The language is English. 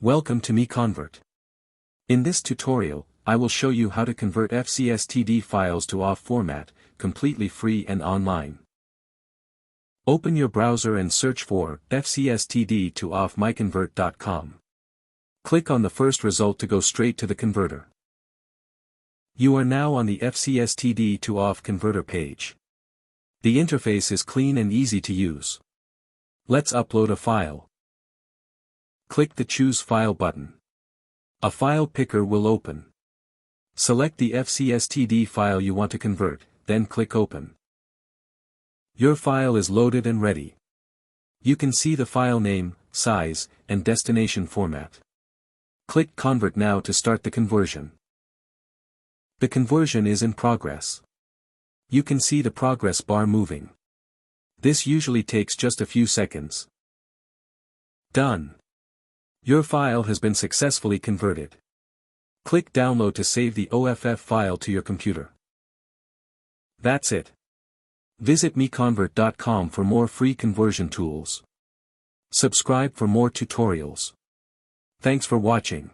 Welcome to MiConvert. In this tutorial, I will show you how to convert FCSTD files to OFF format, completely free and online. Open your browser and search for FCSTD to OFF MiConvert.com. Click on the first result to go straight to the converter. You are now on the FCSTD to OFF converter page. The interface is clean and easy to use. Let's upload a file. Click the Choose File button. A file picker will open. Select the FCSTD file you want to convert, then click Open. Your file is loaded and ready. You can see the file name, size, and destination format. Click Convert now to start the conversion. The conversion is in progress. You can see the progress bar moving. This usually takes just a few seconds. Done. Your file has been successfully converted. Click Download to save the OFF file to your computer. That's it. Visit MiConvert.com for more free conversion tools. Subscribe for more tutorials. Thanks for watching.